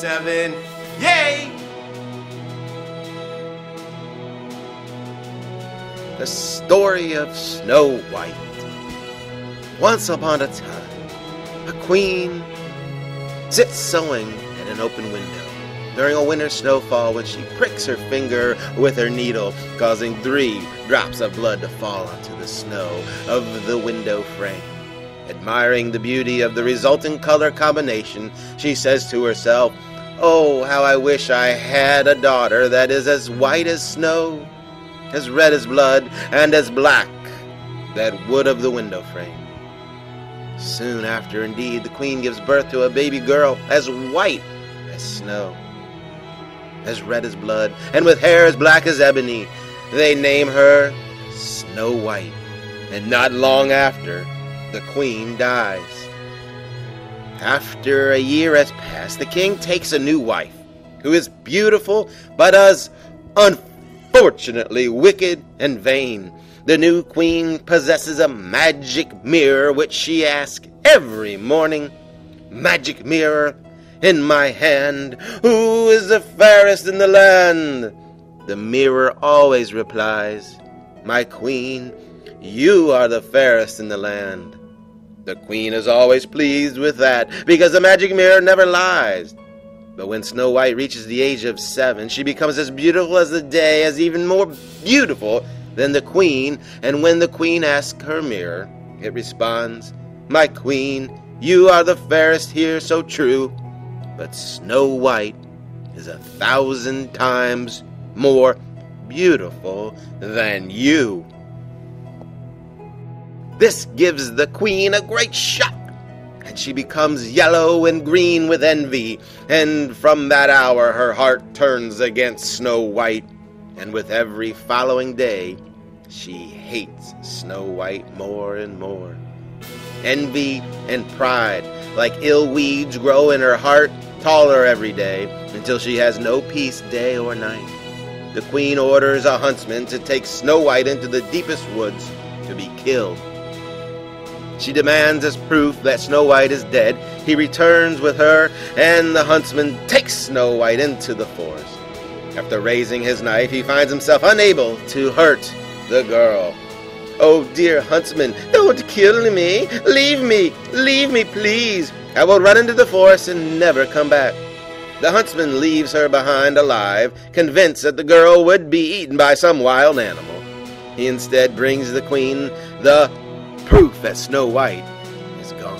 seven. Yay! The story of Snow White. Once upon a time, a queen sits sewing at an open window during a winter snowfall when she pricks her finger with her needle, causing 3 drops of blood to fall onto the snow of the window frame. Admiring the beauty of the resulting color combination, she says to herself, "Oh, how I wish I had a daughter that is as white as snow, as red as blood, and as black that wood of the window frame." Soon after, indeed, the queen gives birth to a baby girl as white as snow, as red as blood, and with hair as black as ebony. They name her Snow White, and not long after, the queen dies. After a year has passed, the king takes a new wife, who is beautiful, but as unfortunately wicked and vain. The new queen possesses a magic mirror which she asks every morning, "Magic mirror in my hand, who is the fairest in the land?" The mirror always replies, "My queen, you are the fairest in the land." The queen is always pleased with that, because the magic mirror never lies. But when Snow White reaches the age of 7, she becomes as beautiful as the day, as even more beautiful than the queen, and when the queen asks her mirror, it responds, "My queen, you are the fairest here, so true, but Snow White is 1,000 times more beautiful than you." This gives the queen a great shock, and she becomes yellow and green with envy, and from that hour her heart turns against Snow White, and with every following day she hates Snow White more and more. Envy and pride, like ill weeds, grow in her heart, taller every day, until she has no peace day or night. The queen orders a huntsman to take Snow White into the deepest woods to be killed. She demands as proof that Snow White is dead. He returns with her, and the huntsman takes Snow White into the forest. After raising his knife, he finds himself unable to hurt the girl. "Oh, dear huntsman, don't kill me. Leave me, please. I will run into the forest and never come back." The huntsman leaves her behind alive, convinced that the girl would be eaten by some wild animal. He instead brings the queen the proof that Snow White is gone.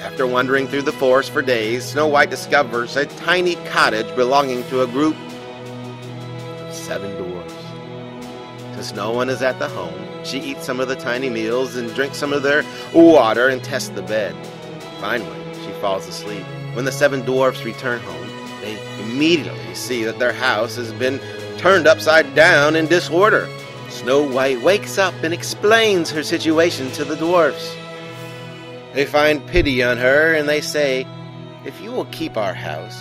After wandering through the forest for days, Snow White discovers a tiny cottage belonging to a group of 7 dwarfs. Since no one is at the home, she eats some of the tiny meals and drinks some of their water and tests the bed. Finally, she falls asleep. When the 7 dwarfs return home, they immediately see that their house has been turned upside down in disorder. Snow White wakes up and explains her situation to the dwarfs. They find pity on her and they say, "If you will keep our house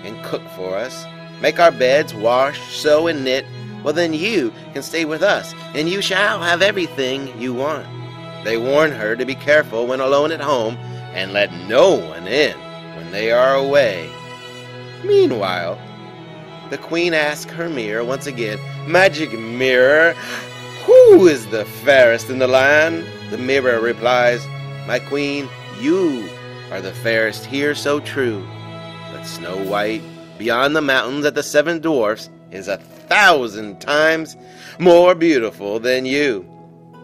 and cook for us, make our beds, wash, sew, and knit, well then you can stay with us, and you shall have everything you want." They warn her to be careful when alone at home and let no one in when they are away. Meanwhile, the queen asks her mirror once again, "Magic mirror, who is the fairest in the land?" The mirror replies, "My queen, you are the fairest here, so true. But Snow White, beyond the mountains at the 7 dwarfs, is 1,000 times more beautiful than you."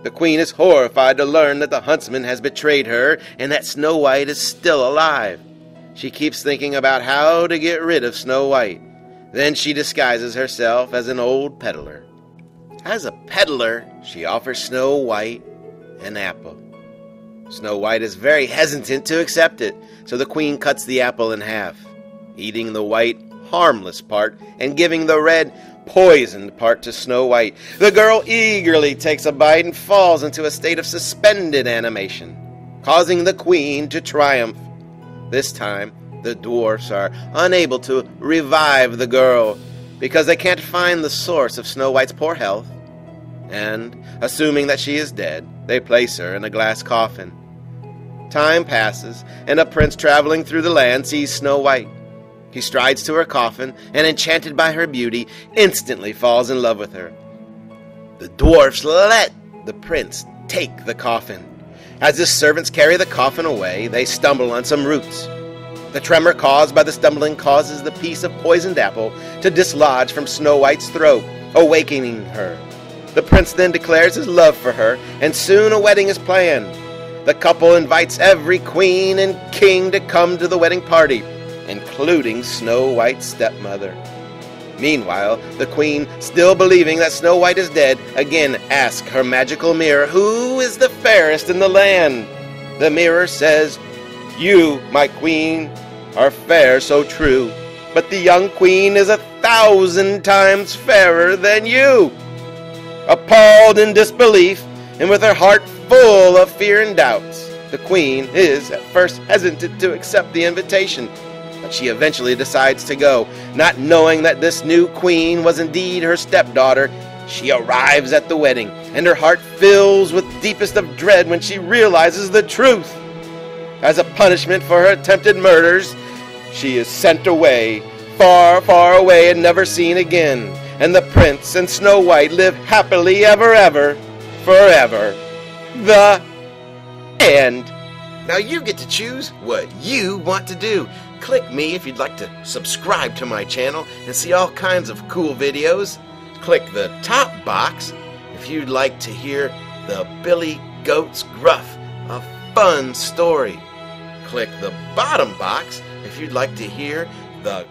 The queen is horrified to learn that the huntsman has betrayed her and that Snow White is still alive. She keeps thinking about how to get rid of Snow White. Then she disguises herself as an old peddler. As a peddler, she offers Snow White an apple. Snow White is very hesitant to accept it, so the queen cuts the apple in half, eating the white, harmless part and giving the red, poisoned part to Snow White. The girl eagerly takes a bite and falls into a state of suspended animation, causing the queen to triumph. This time, the dwarfs are unable to revive the girl because they can't find the source of Snow White's poor health, and, assuming that she is dead, they place her in a glass coffin. Time passes, and a prince traveling through the land sees Snow White. He strides to her coffin, and enchanted by her beauty, instantly falls in love with her. The dwarfs let the prince take the coffin. As his servants carry the coffin away, they stumble on some roots. The tremor caused by the stumbling causes the piece of poisoned apple to dislodge from Snow White's throat, awakening her. The prince then declares his love for her, and soon a wedding is planned. The couple invites every queen and king to come to the wedding party, including Snow White's stepmother. Meanwhile, the queen, still believing that Snow White is dead, again asks her magical mirror, "Who is the fairest in the land?" The mirror says, "You, my queen, are fair so true, but the young queen is 1,000 times fairer than you." Appalled in disbelief, and with her heart full of fear and doubts, the queen is at first hesitant to accept the invitation, but she eventually decides to go. Not knowing that this new queen was indeed her stepdaughter, she arrives at the wedding, and her heart fills with deepest of dread when she realizes the truth. As a punishment for her attempted murders, she is sent away, far, far away, and never seen again. And the prince and Snow White live happily ever, forever. The end. Now you get to choose what you want to do. Click me if you'd like to subscribe to my channel and see all kinds of cool videos. Click the top box if you'd like to hear the Billy Goat's Gruff, a fun story. Click the bottom box if you'd like to hear the